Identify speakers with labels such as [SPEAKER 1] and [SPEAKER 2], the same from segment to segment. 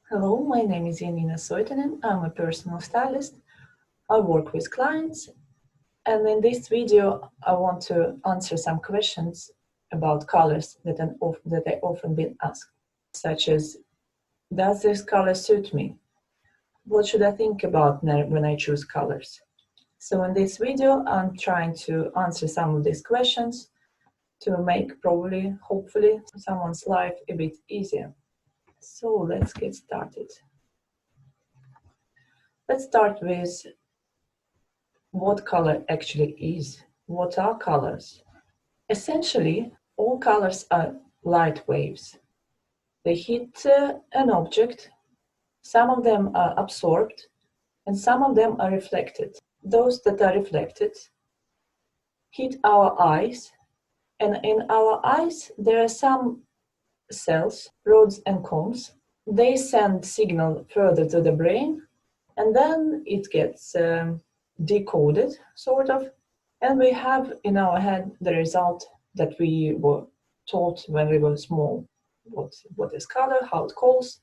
[SPEAKER 1] Hello, my name is Janina Soitinen. I'm a personal stylist. I work with clients, and in this video, I want to answer some questions about colors that I often been asked, such as, does this color suit me? What should I think about when I choose colors? So in this video, I'm trying to answer some of these questions to make hopefully, someone's life a bit easier. So let's get started. Let's start with what color actually is. What are colors? Essentially, all colors are light waves. They hit an object, some of them are absorbed, and some of them are reflected. Those that are reflected hit our eyes, and in our eyes there are some cells, rods and cones. They send signal further to the brain, and then it gets decoded, sort of, and we have in our head the result that we were taught when we were small. What is color, how it calls,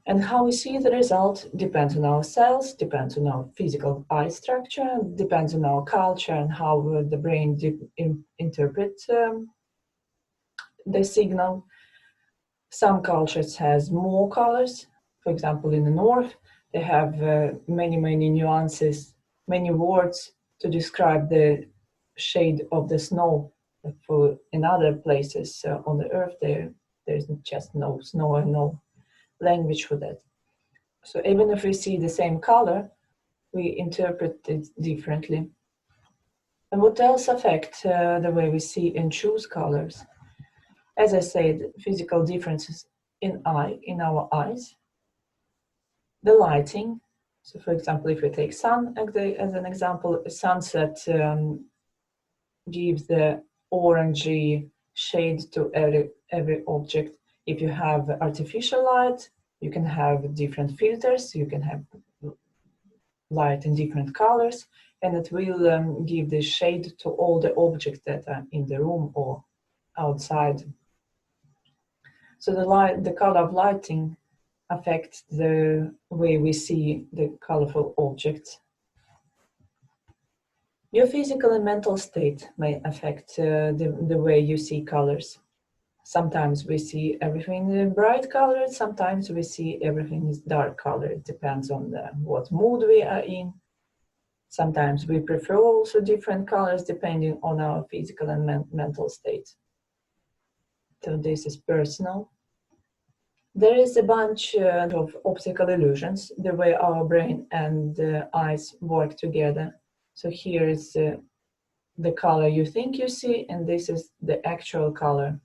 [SPEAKER 1] and how we see the result depends on our cells, depends on our physical eye structure, depends on our culture and how the brain interprets the signal. Some cultures has more colors. For example, in the north, they have many nuances, many words to describe the shade of the snow. For in other places on the earth, there's just no snow and no language for that. So even if we see the same color, we interpret it differently. And what else affects the way we see and choose colors? As I said, physical differences in our eyes, the lighting. So, for example, if we take sun as an example, a sunset gives the orangey shade to every object. If you have artificial light, you can have different filters. You can have light in different colors, and it will give the shade to all the objects that are in the room or outside. So the color of lighting affects the way we see the colorful objects. Your physical and mental state may affect the way you see colors. Sometimes we see everything in bright color, sometimes we see everything is dark color. It depends on what mood we are in. Sometimes we prefer also different colors depending on our physical and mental state. So this is personal. There is a bunch of optical illusions, the way our brain and eyes work together. So here is the color you think you see, and this is the actual color.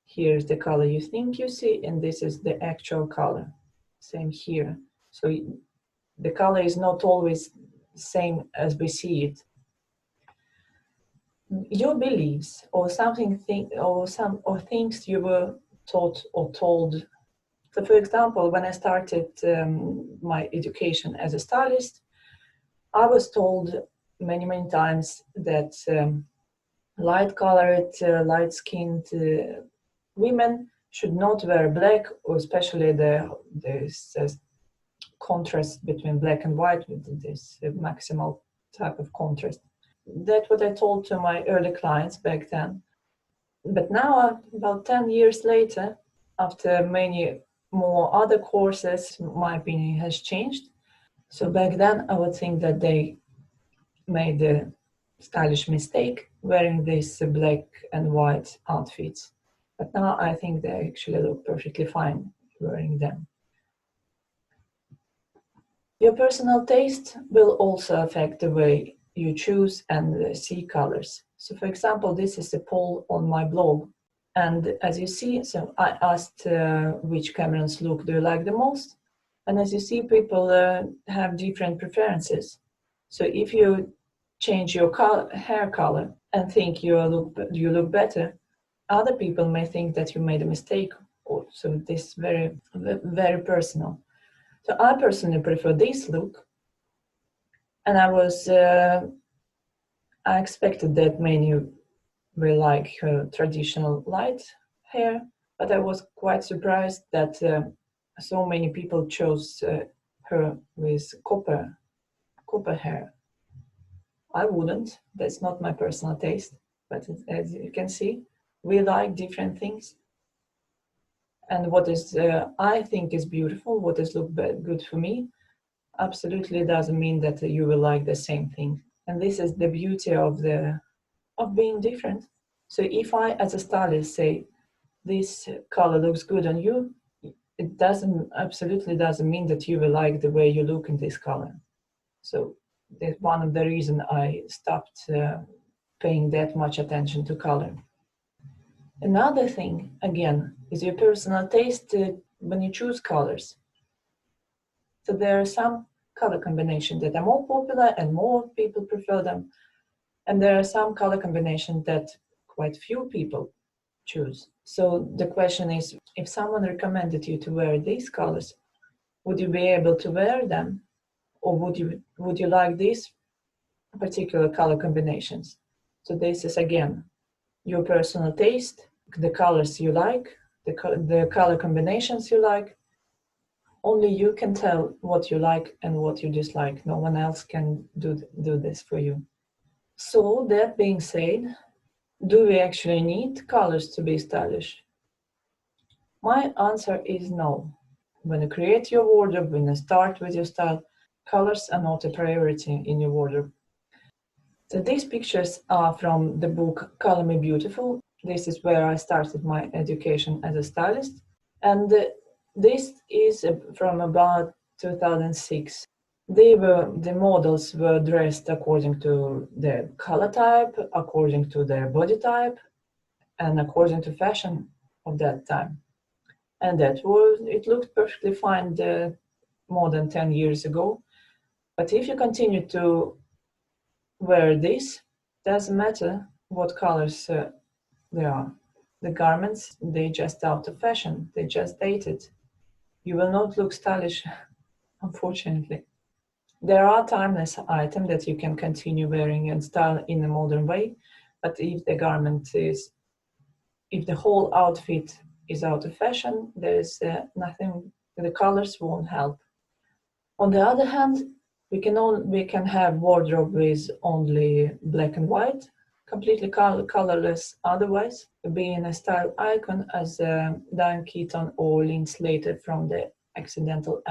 [SPEAKER 1] Here's the color you think you see, and this is the actual color. Same here. So the color is not always the same as we see it. Your beliefs or things you were taught or told. So, for example, when I started my education as a stylist, I was told many times that light-colored, light-skinned women should not wear black, or especially this contrast between black and white, with this maximal type of contrast. That's what I told to my early clients back then. But now, about 10 years later, after many more other courses, my opinion has changed. So back then, I would think that they made a stylish mistake wearing these black and white outfits. But now I think they actually look perfectly fine wearing them. Your personal taste will also affect the way you choose and see colors. So for example, this is a poll on my blog. And as you see, so I asked which Cameron's look do you like the most? And as you see, people have different preferences. So if you change your hair color and think you look better, other people may think that you made a mistake. So this is very personal. So I personally prefer this look, and I expected that many will like traditional light hair, but I was quite surprised that so many people chose her with copper hair. I wouldn't. That's not my personal taste. But as you can see, we like different things. And what is I think is beautiful, what is look good for me, absolutely doesn't mean that you will like the same thing. And this is the beauty of being different. So if I, as a stylist, say this color looks good on you, it absolutely doesn't mean that you will like the way you look in this color. So that's one of the reasons I stopped paying that much attention to color. Another thing, again, is your personal taste when you choose colors. So there are some color combinations that are more popular and more people prefer them. And there are some color combinations that quite few people choose. So the question is, if someone recommended you to wear these colors, would you be able to wear them? Or would you like these particular color combinations? So this is, again, your personal taste, the colors you like, the color combinations you like. Only you can tell what you like and what you dislike. No one else can do this for you. So that being said, do we actually need colors to be stylish? My answer is no. When you create your wardrobe, when you start with your style, colors are not a priority in your wardrobe. So these pictures are from the book Color Me Beautiful. This is where I started my education as a stylist. And this is from about 2006. The models were dressed according to their color type, according to their body type, and according to fashion of that time. And it looked perfectly fine more than 10 years ago. But if you continue to wear this, doesn't matter what colors they are. The garments, they just out of fashion, they just dated. You will not look stylish, unfortunately. There are timeless items that you can continue wearing and style in a modern way, but if the whole outfit is out of fashion, there is nothing, the colors won't help. On the other hand, we can have wardrobe with only black and white, completely colorless otherwise, being a style icon as Diane Keaton or Lynn Slater from the Accidental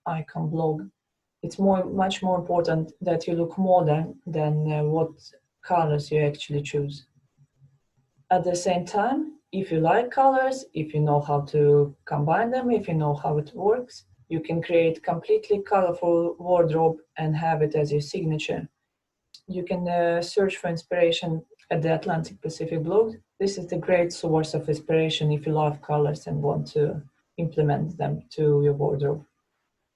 [SPEAKER 1] Icon blog. It's much more important that you look modern than what colors you actually choose. At the same time, if you like colors, if you know how to combine them, if you know how it works, you can create completely colorful wardrobe and have it as your signature. You can search for inspiration at the Atlantic Pacific blog. This is the great source of inspiration if you love colors and want to implement them to your wardrobe.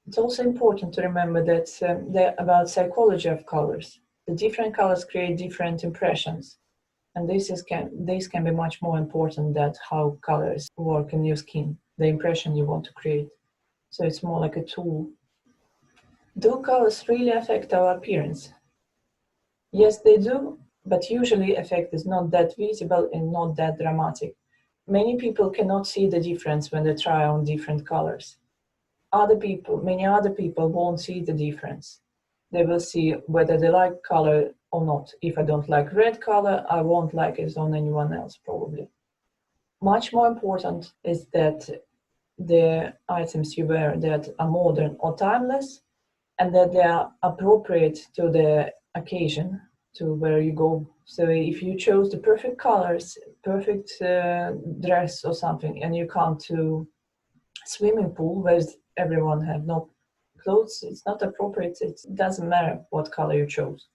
[SPEAKER 1] It's also important to remember that about psychology of colors. The different colors create different impressions. And this can be much more important than how colors work in your skin, the impression you want to create. So it's more like a tool. Do colors really affect our appearance? Yes, they do, but usually effect is not that visible and not that dramatic. Many people cannot see the difference when they try on different colors. Many other people won't see the difference. They will see whether they like color or not. If I don't like red color, I won't like it on anyone else, probably. Much more important is that the items you wear that are modern or timeless, and that they are appropriate to the occasion, to where you go. So if you chose the perfect colors, perfect dress or something, and you come to swimming pool where everyone have no clothes, it's not appropriate. It doesn't matter what color you chose.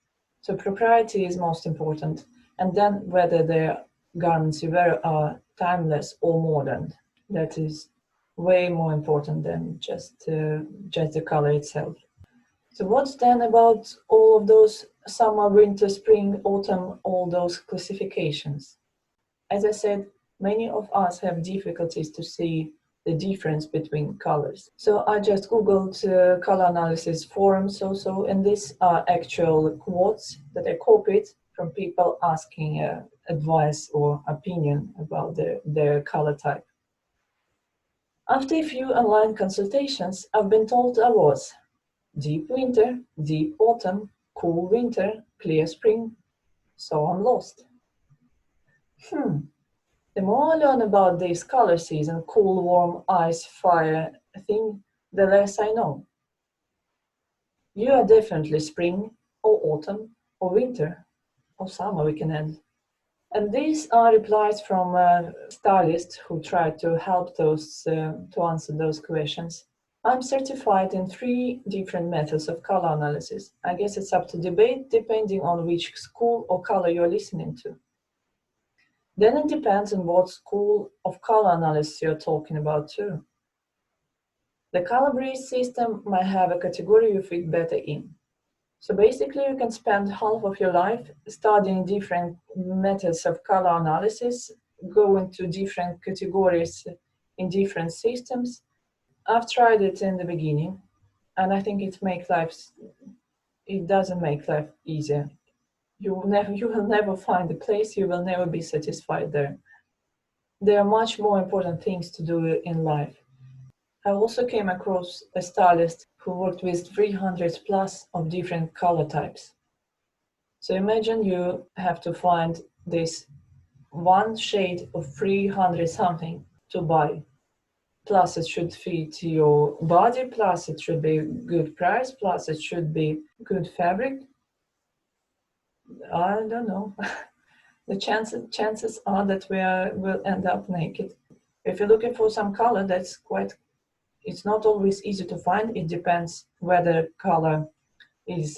[SPEAKER 1] So propriety is most important, and then whether the garments you wear are timeless or modern. That is way more important than just the color itself. So what's then about all of those summer, winter, spring, autumn, all those classifications? As I said, many of us have difficulties to see the difference between colors. So I just googled color analysis forums also, and these are actual quotes that I copied from people asking advice or opinion about their color type. After a few online consultations, I've been told I was deep winter, deep autumn, cool winter, clear spring, so I'm lost. The more I learn about this color season, cool, warm, ice, fire thing, the less I know. You are definitely spring, or autumn, or winter, or summer, we can add. And these are replies from stylists who try to help to answer those questions. I'm certified in 3 different methods of color analysis. I guess it's up to debate depending on which school or color you're listening to. Then it depends on what school of color analysis you're talking about too. The color breeze system might have a category you fit better in. So basically you can spend half of your life studying different methods of color analysis, going to different categories in different systems. I've tried it in the beginning, and I think it doesn't make life easier. You will never find a place, you will never be satisfied there. There are much more important things to do in life. I also came across a stylist who worked with 300 plus of different color types. So imagine you have to find this one shade of 300 something to buy. Plus it should fit your body, plus it should be good price, plus it should be good fabric. I don't know. The chances are that will end up naked. If you're looking for some color, it's not always easy to find. It depends whether color is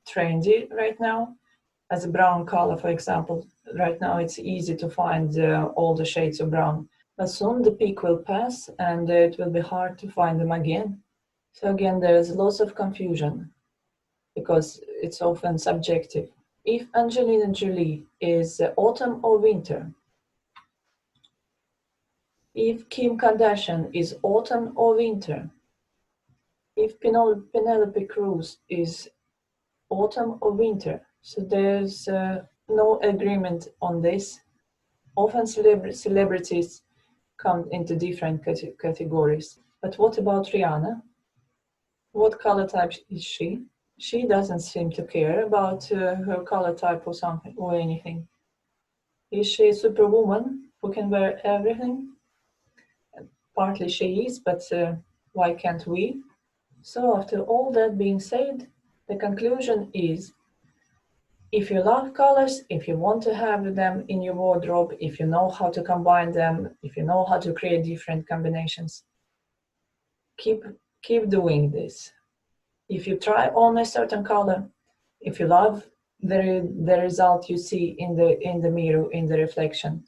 [SPEAKER 1] trendy right now. As a brown color, for example, right now it's easy to find all the shades of brown. But soon the peak will pass and it will be hard to find them again. So again, there's lots of confusion because it's often subjective. If Angelina Jolie is autumn or winter, if Kim Kardashian is autumn or winter, if Penelope Cruz is autumn or winter. So there's no agreement on this. Often celebrities come into different categories. But what about Rihanna? What color type is she? She doesn't seem to care about her color type or something or anything. Is she a superwoman who can wear everything? Partly she is, but why can't we? So after all that being said, the conclusion is if you love colors, if you want to have them in your wardrobe, if you know how to combine them, if you know how to create different combinations, keep doing this. If you try on a certain color, if you love the result you see in the mirror, in the reflection,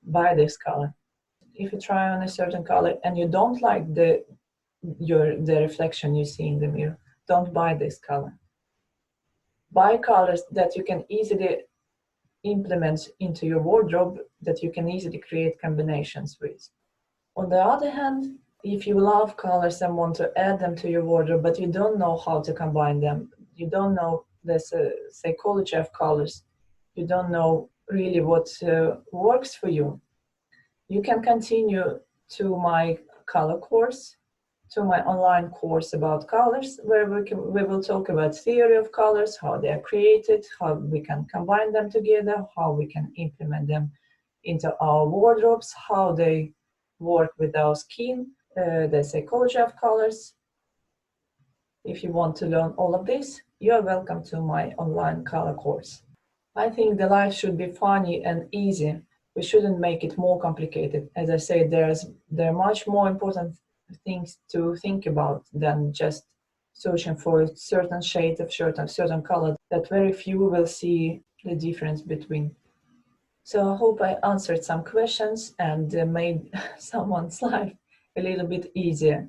[SPEAKER 1] buy this color. If you try on a certain color and you don't like the reflection you see in the mirror, don't buy this color. Buy colors that you can easily implement into your wardrobe, that you can easily create combinations with. On the other hand, if you love colors and want to add them to your wardrobe, but you don't know how to combine them, you don't know the psychology of colors, you don't know really what works for you, you can continue to my color course, to my online course about colors, where we will talk about theory of colors, how they are created, how we can combine them together, how we can implement them into our wardrobes, how they work with our skin, the psychology of colors. If you want to learn all of this, you are welcome to my online color course. I think the life should be funny and easy. We shouldn't make it more complicated. As I said, there are much more important things to think about than just searching for a certain shade of certain color that very few will see the difference between. So I hope I answered some questions and made someone's life a little bit easier.